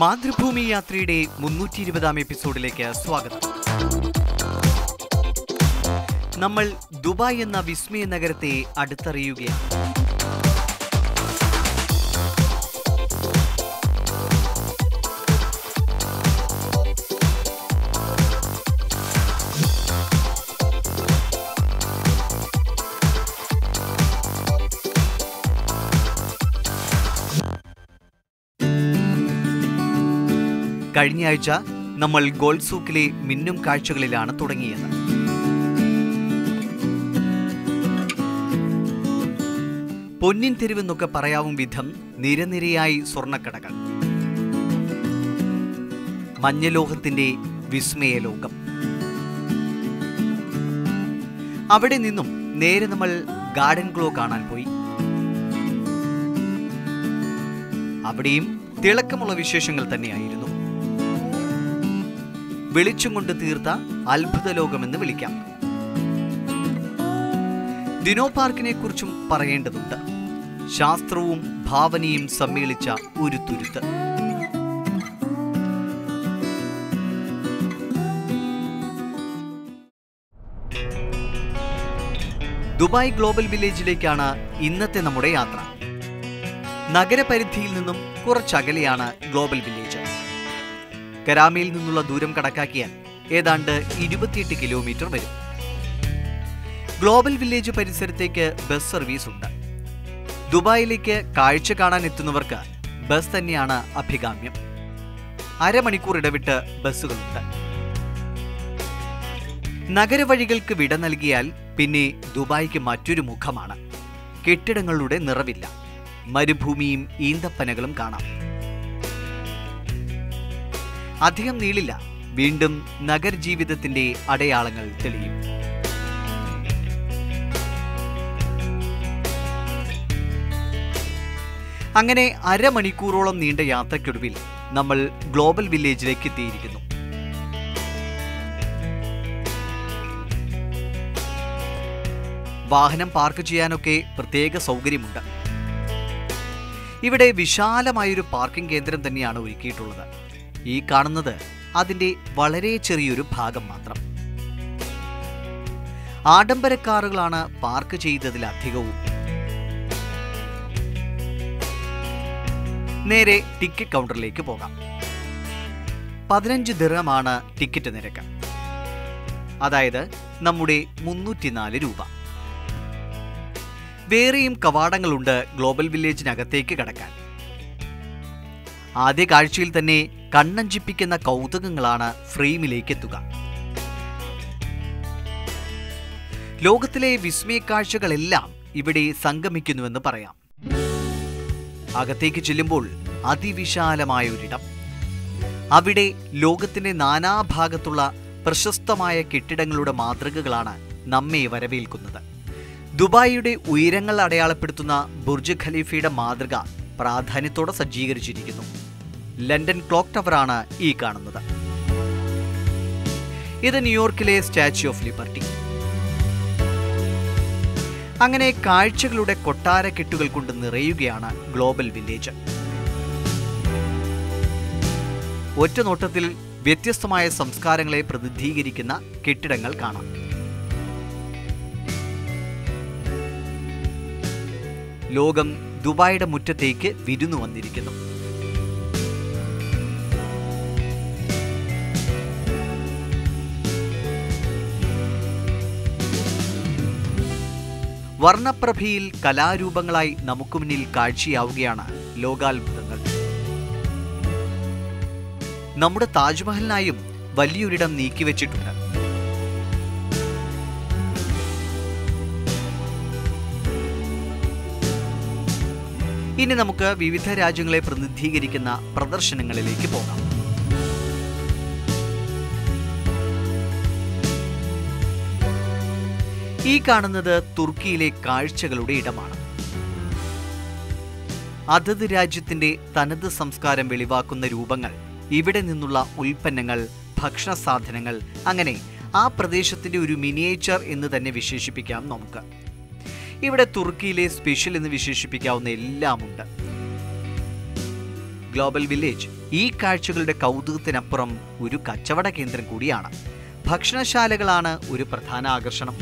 മാതൃഭൂമി യാത്രയുടെ 320-ാം എപ്പിസോഡിലേക്ക് സ്വാഗതം. നമ്മൾ ദുബായ് എന്ന വിസ്മയ നഗരത്തെ അടുത്തറിയുകയാണ്. കഴിഞ്ഞയാഴ്ച നമ്മൾ ഗോൾഡ് സൂക്കിലെ മിന്നും കാഴ്ചകളിലാണ് തുടങ്ങിയത്. പൊന്നിൻ തെരുവെന്നൊക്കെ പറയാവും വിധം നിരനിരയായി സ്വർണ്ണക്കടകൾ. മഞ്ഞലോഹത്തിന്റെ വിസ്മയലോകം. അവിടെ നിന്നും നേരെ നമ്മൾ ഗാർഡൻ ഗ്ലോ കാണാൻ പോയി. അവിടെയും തിളക്കമുള്ള വിശേഷങ്ങൾ തന്നെയായിരുന്നു. വെളിച്ചം കൊണ്ട് തീർത്ത അത്ഭുത ലോകമെന്ന് വിളിക്കാം. ദിനോ പാർക്കിനെ കുറിച്ചും പറയേണ്ടതുണ്ട്. ശാസ്ത്രവും ഭാവനയും സമ്മേളിച്ച ഒരു തുരുത്ത്. ദുബായ് ഗ്ലോബൽ വില്ലേജിലേക്കാണ് ഇന്നത്തെ നമ്മുടെ യാത്ര. നഗരപരിധിയിൽ നിന്നും കുറച്ചകലെയാണ് ഗ്ലോബൽ വില്ലേജ്. കരാമയിൽ നിന്നുള്ള ദൂരം കണക്കാക്കിയാൽ ഏതാണ്ട് 28 കിലോമീറ്റർ വരും. ഗ്ലോബൽ വില്ലേജ് പരിസരത്തേക്ക് ബസ് സർവീസ് ഉണ്ട്. ദുബായിലേക്ക് കാഴ്ച കാണാൻ എത്തുന്നവർക്ക് ബസ് തന്നെയാണ് അഭികാമ്യം. അരമണിക്കൂർ ഇടവിട്ട് ബസ്സുകളുണ്ട്. നഗരവഴികൾക്ക് വിട നൽകിയാൽ പിന്നെ ദുബായിക്ക് മറ്റൊരു മുഖമാണ്. കെട്ടിടങ്ങളുടെ നിറവില്ല. മരുഭൂമിയും ഈന്തപ്പനകളും കാണാം. അധികം നീളില്ല, വീണ്ടും നഗരജീവിതത്തിന്റെ അടയാളങ്ങൾ തെളിയും. അങ്ങനെ അരമണിക്കൂറോളം നീണ്ട യാത്രയ്ക്കൊടുവിൽ നമ്മൾ ഗ്ലോബൽ വില്ലേജിലേക്ക് എത്തിയിരിക്കുന്നു. വാഹനം പാർക്ക് ചെയ്യാനൊക്കെ പ്രത്യേക സൗകര്യമുണ്ട്. ഇവിടെ വിശാലമായൊരു പാർക്കിംഗ് കേന്ദ്രം തന്നെയാണ് ഒരുക്കിയിട്ടുള്ളത്. ഈ കാണുന്നത് അതിന്റെ വളരെ ചെറിയൊരു ഭാഗം മാത്രം. ആഡംബര കാറുകളാണ് പാർക്ക് ചെയ്തതിലധികവും. നേരെ ടിക്കറ്റ് കൗണ്ടറിലേക്ക് പോകാം. 15 ദിർഹമാണ് ടിക്കറ്റ് നിരക്ക്. അതായത് നമ്മുടെ 304 രൂപ. വേറെയും കവാടങ്ങളുണ്ട് ഗ്ലോബൽ വില്ലേജിനകത്തേക്ക് കടക്കാൻ. ആദ്യ കാഴ്ചയിൽ തന്നെ കണ്ണഞ്ചിപ്പിക്കുന്ന കൗതുകങ്ങളാണ് ഫ്രെയിമിലേക്ക് എത്തുക. ലോകത്തിലെ വിസ്മയ കാഴ്ചകളെല്ലാം ഇവിടെ സംഗമിക്കുന്നുവെന്ന് പറയാം. അകത്തേക്ക് ചെല്ലുമ്പോൾ അതിവിശാലമായ ഒരിടം. അവിടെ ലോകത്തിന്റെ നാനാഭാഗത്തുള്ള പ്രശസ്തമായ കെട്ടിടങ്ങളുടെ മാതൃകകളാണ് നമ്മെ വരവേൽക്കുന്നത്. ദുബായിയുടെ ഉയരങ്ങൾ അടയാളപ്പെടുത്തുന്ന ബുർജ് ഖലീഫയുടെ മാതൃക പ്രാധാന്യത്തോടെ സജ്ജീകരിച്ചിരിക്കുന്നു. ലണ്ടൻ ക്ലോക്ക് ടവറാണ് ഈ കാണുന്നത്. ഇത് ന്യൂയോർക്കിലെ സ്റ്റാച്യു ഓഫ് ലിബർട്ടി. അങ്ങനെ കാഴ്ചകളുടെ കൊട്ടാരക്കെട്ടുകൾ കൊണ്ട് നിറയുകയാണ് ഗ്ലോബൽ വില്ലേജ്. ഒറ്റ നോട്ടത്തിൽ വ്യത്യസ്തമായ സംസ്കാരങ്ങളെ പ്രതിനിധീകരിക്കുന്ന കെട്ടിടങ്ങൾ കാണാം. ലോകം ദുബായിയുടെ മുറ്റത്തേക്ക് വിരുന്നു വന്നിരിക്കുന്നു. വർണ്ണപ്രഭയിൽ കലാരൂപങ്ങളായി നമുക്ക് മുന്നിൽ കാഴ്ചയാവുകയാണ് ലോകാത്ഭുതങ്ങൾ. നമ്മുടെ താജ്മഹലിനായും വലിയൊരിടം നീക്കിവെച്ചിട്ടുണ്ട്. ഇനി നമുക്ക് വിവിധ രാജ്യങ്ങളെ പ്രതിനിധീകരിക്കുന്ന പ്രദർശനങ്ങളിലേക്ക് പോകാം. ഈ കാണുന്നത് തുർക്കിയിലെ കാഴ്ചകളുടെ ഇടമാണ്. അതത് രാജ്യത്തിന്റെ തനത് സംസ്കാരം വെളിവാക്കുന്ന രൂപങ്ങൾ, ഇവിടെ നിന്നുള്ള ഉൽപ്പന്നങ്ങൾ, ഭക്ഷണ സാധനങ്ങൾ, അങ്ങനെ ആ പ്രദേശത്തിന്റെ ഒരു മിനിയേച്ചർ എന്ന് തന്നെ വിശേഷിപ്പിക്കാം നമുക്ക്. ഇവിടെ തുർക്കിയിലെ സ്പെഷ്യൽ എന്ന് വിശേഷിപ്പിക്കാവുന്ന എല്ലാമുണ്ട്. ഗ്ലോബൽ വില്ലേജ് ഈ കാഴ്ചകളുടെ കൗതുകത്തിനപ്പുറം ഒരു കച്ചവട കേന്ദ്രം കൂടിയാണ്. ഭക്ഷണശാലകളാണ് ഒരു പ്രധാന ആകർഷണം.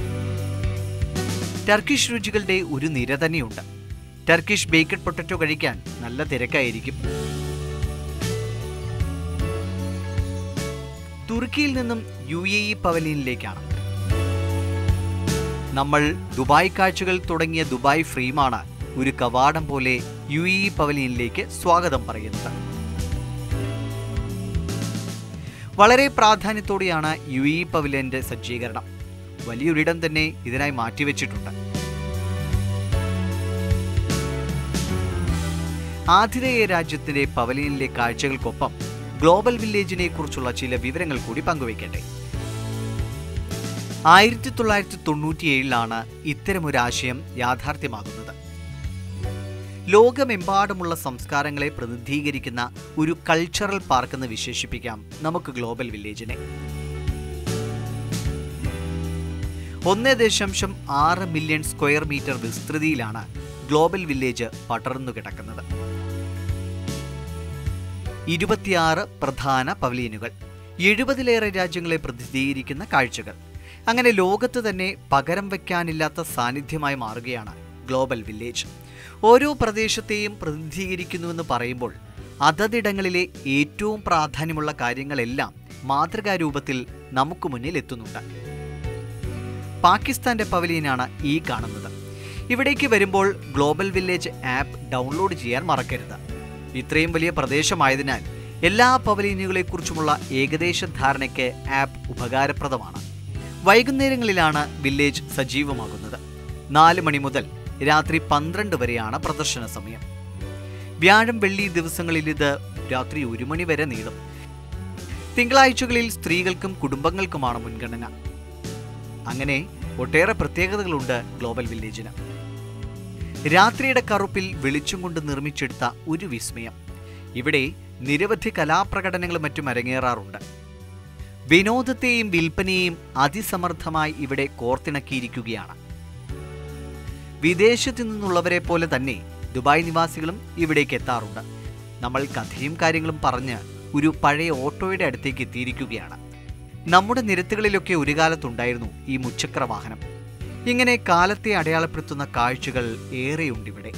ടർക്കിഷ് രുചികളുടെ ഒരു നിര തന്നെയുണ്ട്. ടർക്കിഷ് ബേക്കഡ് പൊട്ടറ്റോ കഴിക്കാൻ നല്ല തിരക്കായിരിക്കും. തുർക്കിയിൽ നിന്നും UAE പവലിയനിലേക്കാണ്. നമ്മൾ ദുബായ് കാഴ്ചകൾ തുടങ്ങിയ ദുബായ് ഫ്രെയിമാണ് ഒരു കവാടം പോലെ UAE പവലിയനിലേക്ക് സ്വാഗതം പറയുന്നത്. വളരെ പ്രാധാന്യത്തോടെയാണ് UAE പവലിയന്റെ സജ്ജീകരണം. വലിയൊരിടം തന്നെ ഇതിനായി മാറ്റിവെച്ചിട്ടുണ്ട്. ആതിഥേയ രാജ്യത്തിന്റെ പവലിയനിലെ കാഴ്ചകൾക്കൊപ്പം ഗ്ലോബൽ വില്ലേജിനെ കുറിച്ചുള്ള ചില വിവരങ്ങൾ കൂടി പങ്കുവയ്ക്കട്ടെ. 1997 ഇത്തരമൊരാശയം യാഥാർത്ഥ്യമാകുന്നത്. ലോകമെമ്പാടുമുള്ള സംസ്കാരങ്ങളെ പ്രതിനിധീകരിക്കുന്ന ഒരു കൾച്ചറൽ പാർക്കെന്ന് വിശേഷിപ്പിക്കാം നമുക്ക് ഗ്ലോബൽ വില്ലേജിനെ. 1.6 മില്യൺ സ്ക്വയർ മീറ്റർ വിസ്തൃതിയിലാണ് ഗ്ലോബൽ വില്ലേജ് പടർന്നു കിടക്കുന്നത്. 26 പ്രധാന പവലിയനുകൾ, 70-ലേറെ രാജ്യങ്ങളെ പ്രതിനിധീകരിക്കുന്ന കാഴ്ചകൾ. അങ്ങനെ ലോകത്ത് തന്നെ പകരം വയ്ക്കാനില്ലാത്ത സാന്നിധ്യമായി മാറുകയാണ് ഗ്ലോബൽ വില്ലേജ്. ഓരോ പ്രദേശത്തെയും പ്രതിനിധീകരിക്കുന്നുവെന്ന് പറയുമ്പോൾ അതതിടങ്ങളിലെ ഏറ്റവും പ്രാധാന്യമുള്ള കാര്യങ്ങളെല്ലാം മാതൃകാരൂപത്തിൽ നമുക്ക് മുന്നിൽ എത്തുന്നുണ്ട്. പാകിസ്ഥാന്റെ പവലിയനാണ് ഈ കാണുന്നത്. ഇവിടേക്ക് വരുമ്പോൾ ഗ്ലോബൽ വില്ലേജ് ആപ്പ് ഡൗൺലോഡ് ചെയ്യാൻ മറക്കരുത്. ഇത്രയും വലിയ പ്രദേശമായതിനാൽ എല്ലാ പവലിയനുകളെക്കുറിച്ചുമുള്ള ഏകദേശ ധാരണയ്ക്ക് ആപ്പ് ഉപകാരപ്രദമാണ്. വൈകുന്നേരങ്ങളിലാണ് വില്ലേജ് സജീവമാകുന്നത്. 4 മണി മുതൽ രാത്രി 12 വരെയാണ് പ്രദർശന സമയം. വ്യാഴം വെള്ളി ദിവസങ്ങളിൽ ഇത് രാത്രി 1 മണി വരെ നീളും. തിങ്കളാഴ്ചകളിൽ സ്ത്രീകൾക്കും കുടുംബങ്ങൾക്കുമാണ് മുൻഗണന. അങ്ങനെ ഒട്ടേറെ പ്രത്യേകതകളുണ്ട് ഗ്ലോബൽ വില്ലേജിന്. രാത്രിയുടെ കറുപ്പിൽ വെളിച്ചം കൊണ്ട് നിർമ്മിച്ചെടുത്ത ഒരു വിസ്മയം. ഇവിടെ നിരവധി കലാപ്രകടനങ്ങളും മറ്റും അരങ്ങേറാറുണ്ട്. വിനോദത്തെയും വിൽപ്പനയെയും അതിസമർത്ഥമായി ഇവിടെ കോർത്തിണക്കിയിരിക്കുകയാണ്. വിദേശത്തു നിന്നുള്ളവരെ പോലെ തന്നെ ദുബായ് നിവാസികളും ഇവിടേക്ക് എത്താറുണ്ട്. നമ്മൾ കഥയും കാര്യങ്ങളും പറഞ്ഞ് ഒരു പഴയ ഓട്ടോയുടെ അടുത്തേക്ക് എത്തിയിരിക്കുകയാണ്. നമ്മുടെ നിരത്തുകളിലൊക്കെ ഒരു കാലത്തുണ്ടായിരുന്നു ഈ മുച്ചക്ര വാഹനം. ഇങ്ങനെ കാലത്തെ അടയാളപ്പെടുത്തുന്ന കാഴ്ചകൾ ഏറെയുണ്ടിവിടെ.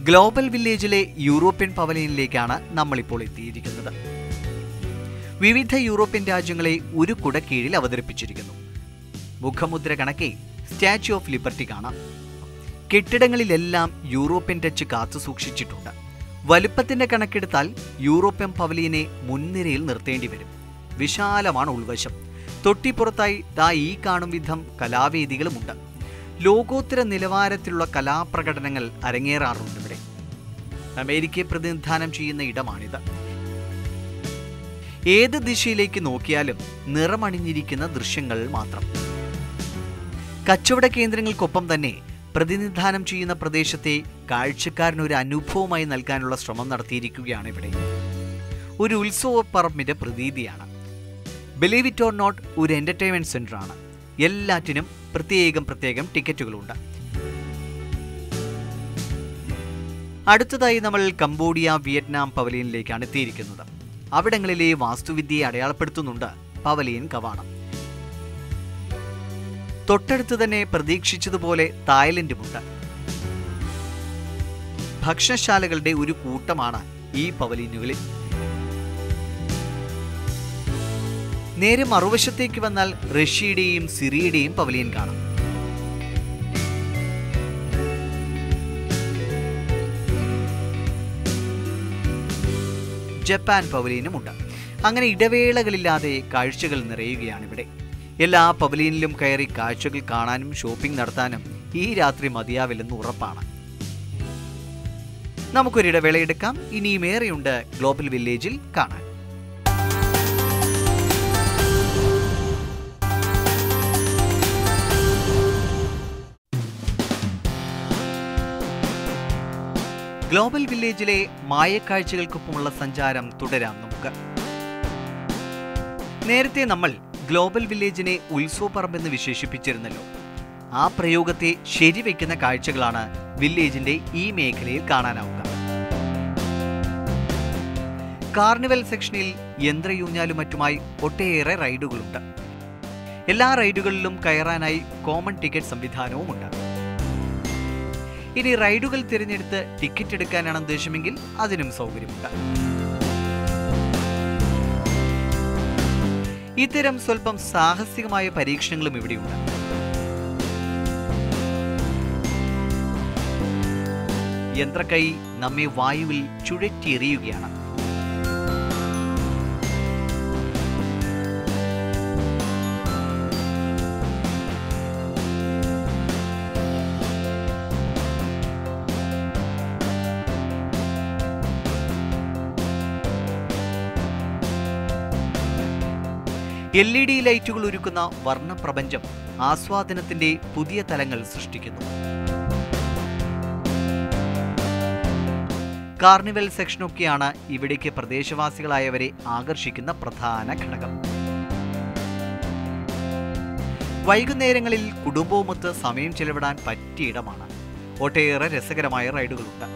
ഗ്ലോബൽ വില്ലേജിലെ യൂറോപ്യൻ പവലിയനിലേക്കാണ് നമ്മളിപ്പോൾ എത്തിയിരിക്കുന്നത്. വിവിധ യൂറോപ്യൻ രാജ്യങ്ങളെ ഒരു കുടക്കീഴിൽ അവതരിപ്പിച്ചിരിക്കുന്നു. മുഖമുദ്ര കണക്കെ സ്റ്റാച്യു ഓഫ് ലിബർട്ടി കാണാം. കെട്ടിടങ്ങളിലെല്ലാം യൂറോപ്യൻ ടച്ച് കാത്തു സൂക്ഷിച്ചിട്ടുണ്ട്. വലുപ്പത്തിന്റെ കണക്കെടുത്താൽ യൂറോപ്യൻ പവലിയനെ മുൻനിരയിൽ നിർത്തേണ്ടി വരും. വിശാലമാണ് ഉൾവശം. തൊട്ടിപ്പുറത്തായി ഈ കാണും വിധം കലാവേദികളുമുണ്ട്. ലോകോത്തര നിലവാരത്തിലുള്ള കലാപ്രകടനങ്ങൾ അരങ്ങേറാറുണ്ട് ഇവിടെ. അമേരിക്കയെ പ്രതിനിധാനം ചെയ്യുന്ന ഇടമാണിത്. ഏത് ദിശയിലേക്ക് നോക്കിയാലും നിറമണിഞ്ഞിരിക്കുന്ന ദൃശ്യങ്ങൾ മാത്രം. കച്ചവട കേന്ദ്രങ്ങൾക്കൊപ്പം തന്നെ പ്രതിനിധാനം ചെയ്യുന്ന പ്രദേശത്തെ കാഴ്ചക്കാരനൊരു അനുഭവമായി നൽകാനുള്ള ശ്രമം നടത്തിയിരിക്കുകയാണ് ഇവിടെ. ഒരു ഉത്സവപ്പറമ്പിന്റെ പ്രതീതിയാണ്. ബിലീവ് ഇറ്റ് ഓർ നോട്ട്, ഒരു എന്റർടൈൻമെന്റ് സെന്ററാണ്. എല്ലാറ്റിനും പ്രത്യേകം ടിക്കറ്റുകളുണ്ട്. അടുത്തതായി നമ്മൾ കംബോഡിയ, വിയറ്റ്നാം പവലിയനിലേക്കാണ് എത്തിയിരിക്കുന്നത്. അവിടങ്ങളിലെ വാസ്തുവിദ്യയെ അടയാളപ്പെടുത്തുന്നുണ്ട് പവലിയൻ കവാടം. തൊട്ടടുത്ത് തന്നെ പ്രതീക്ഷിച്ചതുപോലെ തായ്ലൻഡുമുണ്ട്. ഭക്ഷണശാലകളുടെ ഒരു കൂട്ടമാണ് ഈ പവലിയനുകളിൽ. നേരെ മറുവശത്തേക്ക് വന്നാൽ റഷ്യയുടെയും സിറിയയുടെയും പവലിയൻ കാണാം. ജപ്പാൻ പവലിയനുമുണ്ട്. അങ്ങനെ ഇടവേളകളില്ലാതെ കാഴ്ചകൾ നിറയുകയാണിവിടെ. എല്ലാ പവലിയനിലും കയറി കാഴ്ചകൾ കാണാനും ഷോപ്പിംഗ് നടത്താനും ഈ രാത്രി മതിയാവില്ലെന്ന് ഉറപ്പാണ്. നമുക്കൊരിടവേളയെടുക്കാം. ഇനിയും ഏറെയുണ്ട് ഗ്ലോബൽ വില്ലേജിൽ കാണാൻ. ഗ്ലോബൽ വില്ലേജിലെ മായക്കാഴ്ചകൾക്കൊപ്പമുള്ള സഞ്ചാരം തുടരാം നമുക്ക്. നേരത്തെ നമ്മൾ ഗ്ലോബൽ വില്ലേജിനെ ഉത്സവപ്പറമ്പെന്ന് വിശേഷിപ്പിച്ചിരുന്നല്ലോ. ആ പ്രയോഗത്തെ ശരിവെക്കുന്ന കാഴ്ചകളാണ് വില്ലേജിന്റെ ഈ മേഖലയിൽ കാണാനാവുക. കാർണിവൽ സെക്ഷനിൽ യന്ത്രയൂഞ്ഞാലും മറ്റുമായി ഒട്ടേറെ റൈഡുകളുണ്ട്. എല്ലാ റൈഡുകളിലും കയറാനായി കോമൺ ടിക്കറ്റ് സംവിധാനവുമുണ്ട്. ഇനി റൈഡുകൾ തിരഞ്ഞെടുത്ത് ടിക്കറ്റ് എടുക്കാനാണ് ഉദ്ദേശമെങ്കിൽ അതിനും സൗകര്യമുണ്ട്. ഇത്തരം സ്വല്പം സാഹസികമായ പരീക്ഷണങ്ങളും ഇവിടെയുണ്ട്. യന്ത്രക്കൈ നമ്മെ വായുവിൽ ചുഴറ്റിയെറിയുകയാണ്. LED ലൈറ്റുകൾ ഒരുക്കുന്ന വർണ്ണപ്രപഞ്ചം ആസ്വാദനത്തിന്റെ പുതിയ തലങ്ങൾ സൃഷ്ടിക്കുന്നു. കാർണിവൽ സെക്ഷനൊക്കെയാണ് ഇവിടേക്ക് പ്രദേശവാസികളായവരെ ആകർഷിക്കുന്ന പ്രധാന ഘടകം. വൈകുന്നേരങ്ങളിൽ കുടുംബവുമൊത്ത് സമയം ചെലവിടാൻ പറ്റിയ ഇടമാണ്. ഒട്ടേറെ രസകരമായ റൈഡുകളുണ്ട്.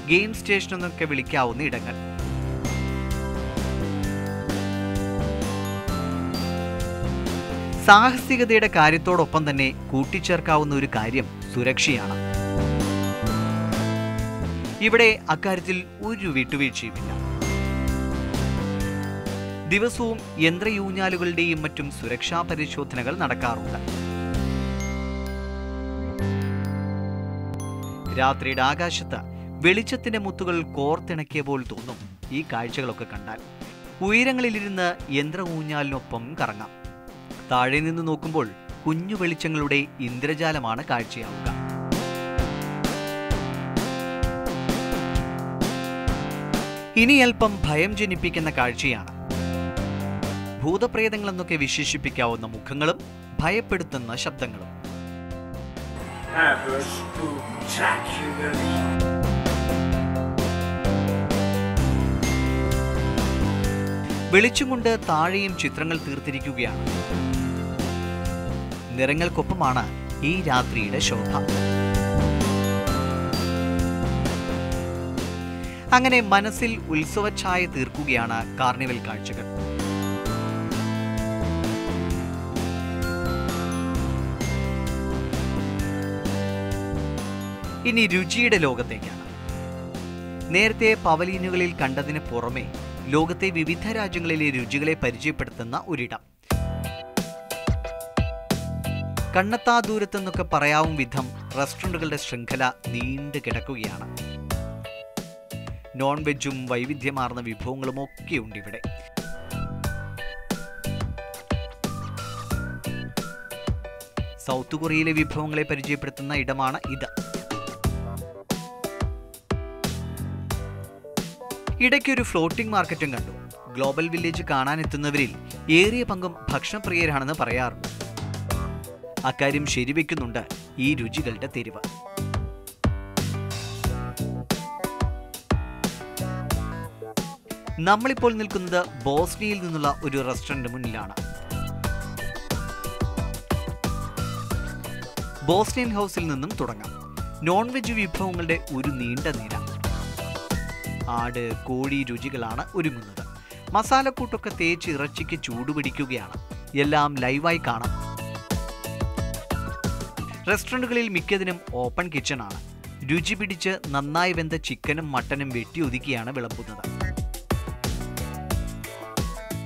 ഗെയിം സ്റ്റേഷൻ എന്നൊക്കെ വിളിക്കാവുന്ന ഇടങ്ങൾ. സാഹസികതയുടെ കാര്യത്തോടൊപ്പം തന്നെ കൂട്ടിച്ചേർക്കാവുന്ന ഒരു കാര്യം സുരക്ഷയാണ്. ഇവിടെ അക്കാര്യത്തിൽ ഒരു വിട്ടുവീഴ്ചയുമില്ല. ദിവസവും യന്ത്രയൂഞ്ഞാലുകളുടെയും മറ്റും സുരക്ഷാ പരിശോധനകൾ നടക്കാറുണ്ട്. രാത്രിയുടെ ആകാശത്ത് വെളിച്ചത്തിന്റെ മുത്തുകൾ കോർത്തിണക്കിയ പോലെ തോന്നും ഈ കാഴ്ചകളൊക്കെ കണ്ടാൽ. ഉയരങ്ങളിലിരുന്ന് യന്ത്ര ഊഞ്ഞാലിനൊപ്പം കറങ്ങാം. താഴെ നിന്ന് നോക്കുമ്പോൾ കുഞ്ഞു വെളിച്ചങ്ങളുടെ ഇന്ദ്രജാലമാണ് കാഴ്ചയാവുക. ഇനി അല്പം ഭയം ജനിപ്പിക്കുന്ന കാഴ്ചയാണ്. ഭൂതപ്രേതങ്ങളെന്നൊക്കെ വിശേഷിപ്പിക്കാവുന്ന മുഖങ്ങളും ഭയപ്പെടുത്തുന്ന ശബ്ദങ്ങളും. വെളിച്ചം കൊണ്ട് താഴെയും ചിത്രങ്ങൾ തീർത്തിരിക്കുകയാണ്. നിറങ്ങൾക്കൊപ്പമാണ് ഈ രാത്രിയുടെ ശോഭ. അങ്ങനെ മനസ്സിൽ ഉത്സവഛായ തീർക്കുകയാണ് കാർണിവൽ കാഴ്ചകൾ. ഇനി രുചിയുടെ ലോകത്തേക്കാണ്. നേരത്തെ പവലിയനുകളിൽ കണ്ടതിന് പുറമെ ലോകത്തെ വിവിധ രാജ്യങ്ങളിലെ രുചികളെ പരിചയപ്പെടുത്തുന്ന ഒരിടം. കണ്ണെത്താ ദൂരത്തെന്നൊക്കെ പറയാവും വിധം റെസ്റ്റോറന്റുകളുടെ ശൃംഖല നീണ്ടു കിടക്കുകയാണ്. നോൺ വെജും വൈവിധ്യമാർന്ന വിഭവങ്ങളും ഒക്കെ ഉണ്ട് ഇവിടെ. സൗത്ത് കൊറിയയിലെ വിഭവങ്ങളെ പരിചയപ്പെടുത്തുന്ന ഇടമാണ് ഇത്. ഇടയ്ക്കൊരു ഫ്ലോട്ടിംഗ് മാർക്കറ്റും കണ്ടു. ഗ്ലോബൽ വില്ലേജ് കാണാനെത്തുന്നവരിൽ ഏറിയ പങ്കും ഭക്ഷണപ്രിയരാണെന്ന് പറയാറുണ്ട്. അക്കാര്യം ശരിവെക്കുന്നുണ്ട് ഈ രുചികളുടെ തെരുവ്. നമ്മളിപ്പോൾ നിൽക്കുന്നത് ബോസ്നിയയിൽ നിന്നുള്ള ഒരു റെസ്റ്റോറന്റ് മുന്നിലാണ്. ബോസ്നിയൻ ഹൗസിൽ നിന്നും തുടങ്ങാം. നോൺ വെജ് വിഭവങ്ങളുടെ ഒരു നീണ്ട നിര. ആട്, കോഴി രുചികളാണ് ഒരുങ്ങുന്നത്. മസാലക്കൂട്ടൊക്കെ തേച്ച് ഇറച്ചിക്ക് ചൂടുപിടിക്കുകയാണ്. എല്ലാം ലൈവായി കാണാം. റെസ്റ്റോറന്റുകളിൽ മിക്കതിനും ഓപ്പൺ കിച്ചൺ ആണ്. രുചി പിടിച്ച് നന്നായി വെന്ത ചിക്കനും മട്ടനും വെട്ടി ഒതുക്കിയാണ് വിളമ്പുന്നത്.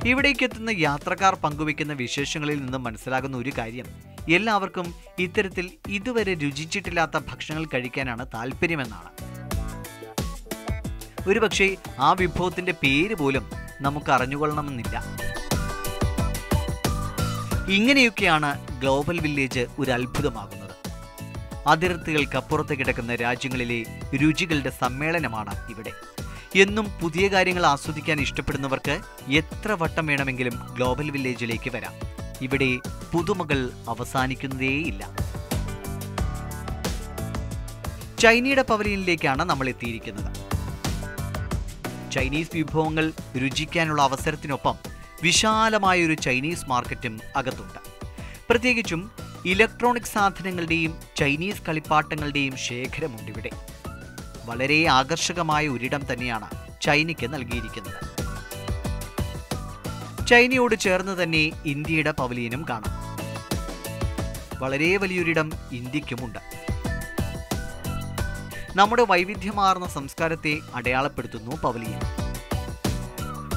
ഇവിടേക്ക് എത്തുന്ന യാത്രക്കാർ പങ്കുവെക്കുന്ന വിശേഷങ്ങളിൽ നിന്നും മനസ്സിലാകുന്ന ഒരു കാര്യം, എല്ലാവർക്കും ഇത്തരത്തിൽ ഇതുവരെ രുചിച്ചിട്ടില്ലാത്ത ഭക്ഷണങ്ങൾ കഴിക്കാനാണ് താല്പര്യമെന്നാണ്. ഒരുപക്ഷെ ആ വിഭവത്തിന്റെ പേര് പോലും നമുക്ക് അറിഞ്ഞുകൊള്ളണമെന്നില്ല. ഇങ്ങനെയൊക്കെയാണ് ഗ്ലോബൽ വില്ലേജ് ഒരു അത്ഭുതമാകുന്നത്. അതിർത്തികൾക്കപ്പുറത്ത് കിടക്കുന്ന രാജ്യങ്ങളിലെ രുചികളുടെ സമ്മേളനമാണ് ഇവിടെ. എന്നും പുതിയ കാര്യങ്ങൾ ആസ്വദിക്കാൻ ഇഷ്ടപ്പെടുന്നവർക്ക് എത്ര വട്ടം വേണമെങ്കിലും ഗ്ലോബൽ വില്ലേജിലേക്ക് വരാം. ഇവിടെ പുതുമകൾ അവസാനിക്കുന്നതേയില്ല. ചൈനയുടെ പവലിയനിലേക്കാണ് നമ്മൾ എത്തിയിരിക്കുന്നത്. ചൈനീസ് വിഭവങ്ങൾ രുചിക്കാനുള്ള അവസരത്തിനൊപ്പം വിശാലമായൊരു ചൈനീസ് മാർക്കറ്റും അകത്തുണ്ട്. പ്രത്യേകിച്ചും ഇലക്ട്രോണിക് സാധനങ്ങളുടെയും ചൈനീസ് കളിപ്പാട്ടങ്ങളുടെയും ശേഖരമുണ്ട് ഇവിടെ. വളരെ ആകർഷകമായ ഒരിടം തന്നെയാണ് ചൈനയ്ക്ക് നൽകിയിരിക്കുന്നത്. ചൈനയോട് ചേർന്ന് തന്നെ ഇന്ത്യയുടെ പവലിയനും കാണാം. വളരെ വലിയൊരിടം ഇന്ത്യക്കുമുണ്ട്. നമ്മുടെ വൈവിധ്യമാർന്ന സംസ്കാരത്തെ അടയാളപ്പെടുത്തുന്നു പവലിയൻ.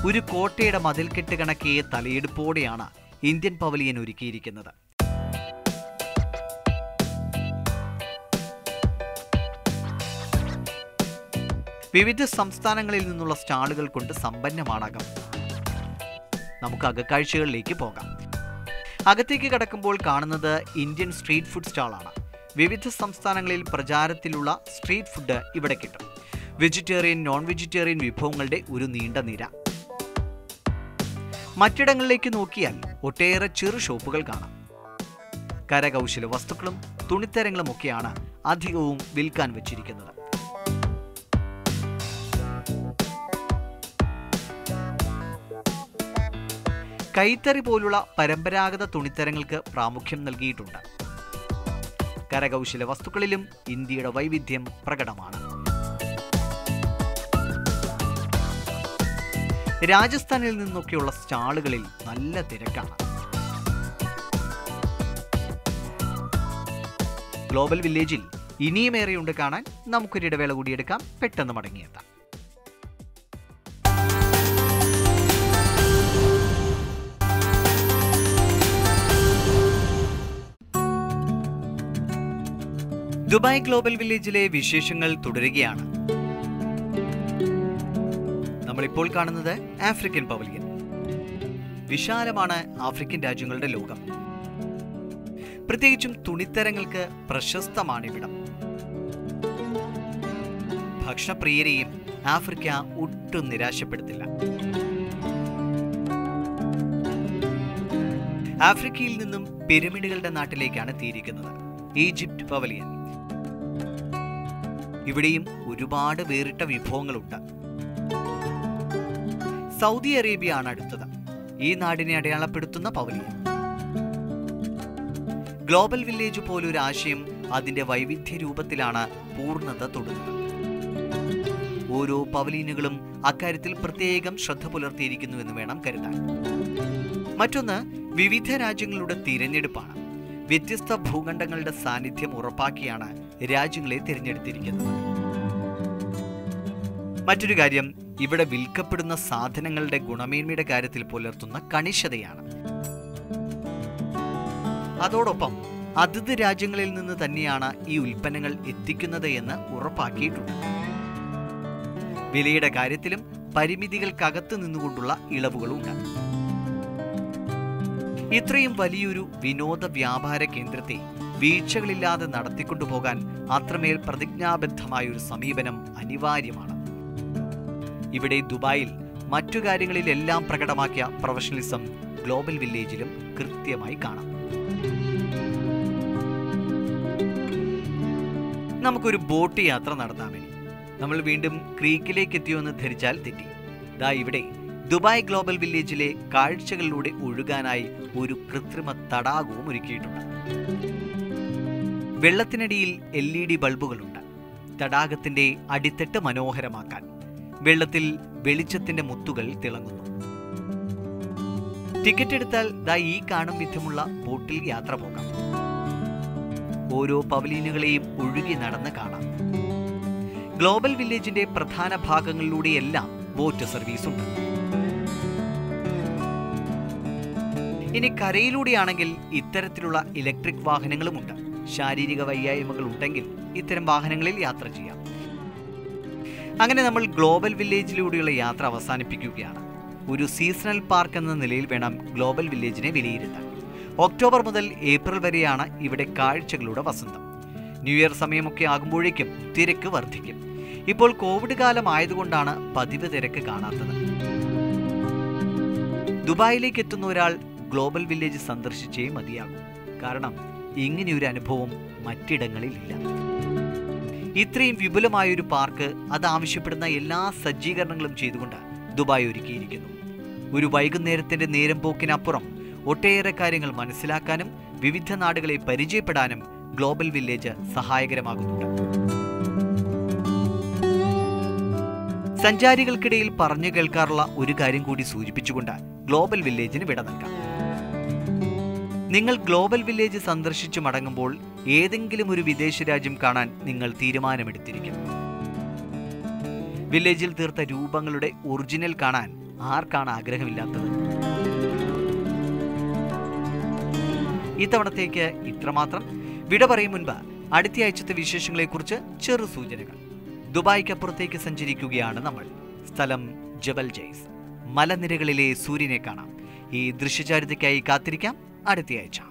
ഒരു കോട്ടയുടെ മതിൽക്കെട്ട് കണക്കെ തലയെടുപ്പോടെയാണ് ഇന്ത്യൻ പവലിയൻ ഒരുക്കിയിരിക്കുന്നത്. വിവിധ സംസ്ഥാനങ്ങളിൽ നിന്നുള്ള സ്റ്റാളുകൾ കൊണ്ട് സമ്പന്നമാണകം. നമുക്ക് അകക്കാഴ്ചകളിലേക്ക് പോകാം. അകത്തേക്ക് കടക്കുമ്പോൾ കാണുന്നത് ഇന്ത്യൻ സ്ട്രീറ്റ് ഫുഡ് സ്റ്റാളാണ്. വിവിധ സംസ്ഥാനങ്ങളിൽ പ്രചാരത്തിലുള്ള സ്ട്രീറ്റ് ഫുഡ് ഇവിടെ കിട്ടും. വെജിറ്റേറിയൻ, നോൺ വെജിറ്റേറിയൻ വിഭവങ്ങളുടെ ഒരു നീണ്ട നിര. മറ്റിടങ്ങളിലേക്ക് നോക്കിയാൽ ഒട്ടേറെ ചെറു ഷോപ്പുകൾ കാണാം. കരകൗശല വസ്തുക്കളും തുണിത്തരങ്ങളും ഒക്കെയാണ് അധികവും വിൽക്കാൻ വച്ചിരിക്കുന്നത്. കൈത്തറി പോലുള്ള പരമ്പരാഗത തുണിത്തരങ്ങൾക്ക് പ്രാമുഖ്യം നൽകിയിട്ടുണ്ട്. കരകൗശല വസ്തുക്കളിലും ഇന്ത്യയുടെ വൈവിധ്യം പ്രകടമാണ്. രാജസ്ഥാനിൽ നിന്നൊക്കെയുള്ള സ്റ്റാളുകളിൽ നല്ല തിരക്കാണ്. ഗ്ലോബൽ വില്ലേജിൽ ഇനിയുമേറെയുണ്ട് കാണാൻ. നമുക്കൊരിടവേള കൂടിയെടുക്കാം. പെട്ടെന്ന് മടങ്ങിയെത്താം. ദുബായ് ഗ്ലോബൽ വില്ലേജിലെ വിശേഷങ്ങൾ തുടരുകയാണ്. നമ്മളിപ്പോൾ കാണുന്നത് ആഫ്രിക്കൻ പവലിയൻ. വിശാലമാണ് ആഫ്രിക്കൻ രാജ്യങ്ങളുടെ ലോകം. പ്രത്യേകിച്ചും തുണിത്തരങ്ങൾക്ക് പ്രശസ്തമാണിവിടം. ഭക്ഷണപ്രിയരെയും ആഫ്രിക്ക ഒട്ടും നിരാശപ്പെടുത്തില്ല. ആഫ്രിക്കയിൽ നിന്നും പിരമിഡുകളുടെ നാട്ടിലേക്കാണ് എത്തിയിരിക്കുന്നത് ഈജിപ്റ്റ് പവലിയൻ. ഇവിടെയും ഒരുപാട് വേറിട്ട വിഭവങ്ങളുണ്ട്. സൗദി അറേബ്യയാണ് അടുത്തത്. ഈ നാടിനെ അടയാളപ്പെടുത്തുന്ന പവലിയൻ. ഗ്ലോബൽ വില്ലേജ് പോലൊരു ആശയം അതിന്റെ വൈവിധ്യ രൂപത്തിലാണ് പൂർണ്ണത തൊടുന്നത്. ഓരോ പവലിയനുകളും അക്കാര്യത്തിൽ പ്രത്യേകം ശ്രദ്ധ പുലർത്തിയിരിക്കുന്നു എന്ന് വേണം കരുതാൻ. മറ്റൊന്ന് വിവിധ രാജ്യങ്ങളുടെ തിരഞ്ഞെടുപ്പാണ്. വ്യത്യസ്ത ഭൂഖണ്ഡങ്ങളുടെ സാന്നിധ്യം ഉറപ്പാക്കിയാണ് രാജ്യങ്ങളെ തിരഞ്ഞെടുത്തിരിക്കുന്നത്. മറ്റൊരു കാര്യം, ഇവിടെ വിൽക്കപ്പെടുന്ന സാധനങ്ങളുടെ ഗുണമേന്മയുടെ കാര്യത്തിൽ പുലർത്തുന്ന കണിശതയാണ്. അതോടൊപ്പം അതത് രാജ്യങ്ങളിൽ നിന്ന് തന്നെയാണ് ഈ ഉൽപ്പന്നങ്ങൾ എത്തിക്കുന്നത് എന്ന് ഉറപ്പാക്കിയിട്ടുണ്ട്. വിലയുടെ കാര്യത്തിലും പരിമിതികൾക്കകത്ത് നിന്നുകൊണ്ടുള്ള ഇളവുകളുണ്ട്. ഇത്രയും വലിയൊരു വിനോദ വ്യാപാര കേന്ദ്രത്തെ വീഴ്ചകളില്ലാതെ നടത്തിക്കൊണ്ടുപോകാൻ അത്രമേൽ പ്രതിജ്ഞാബദ്ധമായൊരു സമീപനം അനിവാര്യമാണ്. ഇവിടെ ദുബായിൽ മറ്റു കാര്യങ്ങളിലെല്ലാം പ്രകടമാക്കിയ പ്രൊഫഷണലിസം ഗ്ലോബൽ വില്ലേജിലും കൃത്യമായി കാണാം. നമുക്കൊരു ബോട്ട് യാത്ര നടത്താമെനി. നമ്മൾ വീണ്ടും ക്രീക്കിലേക്ക് എത്തിയോന്ന് ധരിച്ചാൽ തെറ്റി. ദാ ഇവിടെ ദുബായ് ഗ്ലോബൽ വില്ലേജിലെ കാഴ്ചകളിലൂടെ ഒഴുകാനായി ഒരു കൃത്രിമ തടാകവും ഒരുക്കിയിട്ടുണ്ട്. വെള്ളത്തിനടിയിൽ LED ബൾബുകളുണ്ട്. തടാകത്തിന്റെ അടിത്തട്ട് മനോഹരമാക്കാൻ വെള്ളത്തിൽ വെളിച്ചത്തിന്റെ മുത്തുകൾ തിളങ്ങുന്നു. ടിക്കറ്റ് എടുത്താൽ ദാ ഈ കാണും വിധമുള്ള ബോട്ടിൽ യാത്ര പോകാം. ഓരോ പവലിയനുകളെയും ഒഴുകി നടന്ന് കാണാം. ഗ്ലോബൽ വില്ലേജിന്റെ പ്രധാന ഭാഗങ്ങളിലൂടെയെല്ലാം ബോട്ട് സർവീസ് ഉണ്ട്. ഇനി കരയിലൂടെയാണെങ്കിൽ ഇത്തരത്തിലുള്ള ഇലക്ട്രിക് വാഹനങ്ങളുമുണ്ട്. ശാരീരിക വൈയ്യായ്മകൾ ഉണ്ടെങ്കിൽ ഇത്തരം വാഹനങ്ങളിൽ യാത്ര ചെയ്യാം. അങ്ങനെ നമ്മൾ ഗ്ലോബൽ വില്ലേജിലൂടെയുള്ള യാത്ര അവസാനിപ്പിക്കുകയാണ്. ഒരു സീസണൽ പാർക്ക് എന്ന നിലയിൽ വേണം ഗ്ലോബൽ വില്ലേജിനെ വിലയിരുത്താൻ. ഒക്ടോബർ മുതൽ ഏപ്രിൽ വരെയാണ് ഇവിടെ കാഴ്ചകളുടെ വസന്തം. ന്യൂ ഇയർ സമയമൊക്കെ ആകുമ്പോഴേക്കും തിരക്ക് വർദ്ധിക്കും. ഇപ്പോൾ കോവിഡ് കാലം ആയതുകൊണ്ടാണ് പതിവ് തിരക്ക് കാണാത്തത്. ദുബായിലേക്ക് എത്തുന്ന ഒരാൾ ഗ്ലോബൽ വില്ലേജ് സന്ദർശിച്ചേ മതിയാകും. കാരണം ഇങ്ങനെയൊരു അനുഭവം മറ്റിടങ്ങളിലില്ല. ഇത്രയും വിപുലമായൊരു പാർക്ക് അത് ആവശ്യപ്പെടുന്ന എല്ലാ സജ്ജീകരണങ്ങളും ചെയ്തുകൊണ്ട് ദുബായ് ഒരുക്കിയിരിക്കുന്നു. ഒരു വൈകുന്നേരത്തിന്റെ നേരം പോക്കിനപ്പുറം ഒട്ടേറെ കാര്യങ്ങൾ മനസ്സിലാക്കാനും വിവിധ നാടുകളെ പരിചയപ്പെടാനും ഗ്ലോബൽ വില്ലേജ് സഹായകരമാകുന്നുണ്ട്. സഞ്ചാരികൾക്കിടയിൽ പറഞ്ഞു കേൾക്കാറുള്ള ഒരു കാര്യം കൂടി സൂചിപ്പിച്ചുകൊണ്ട് ഗ്ലോബൽ വില്ലേജിന് വിട നൽകാം. നിങ്ങൾ ഗ്ലോബൽ വില്ലേജ് സന്ദർശിച്ചു മടങ്ങുമ്പോൾ ഏതെങ്കിലും ഒരു വിദേശ രാജ്യം കാണാൻ നിങ്ങൾ തീരുമാനമെടുത്തിരിക്കും. വില്ലേജിൽ തീർത്ത രൂപങ്ങളുടെ ഒറിജിനൽ കാണാൻ ആർക്കാണ് ആഗ്രഹമില്ലാത്തത്? ഇത്തവണത്തേക്ക് ഇത്രമാത്രം. വിട പറയും മുൻപ് അടുത്ത ആഴ്ചത്തെ വിശേഷങ്ങളെക്കുറിച്ച് ചെറു സൂചനകൾ. ദുബായ്ക്കപ്പുറത്തേക്ക് സഞ്ചരിക്കുകയാണ് നമ്മൾ. സ്ഥലം ജബൽ ജയ്സ്. മലനിരകളിലെ സൂര്യനെ കാണാം. ഈ ദൃശ്യചാരുതയ്ക്കായി കാത്തിരിക്കാം അടുത്തയാഴ്ച.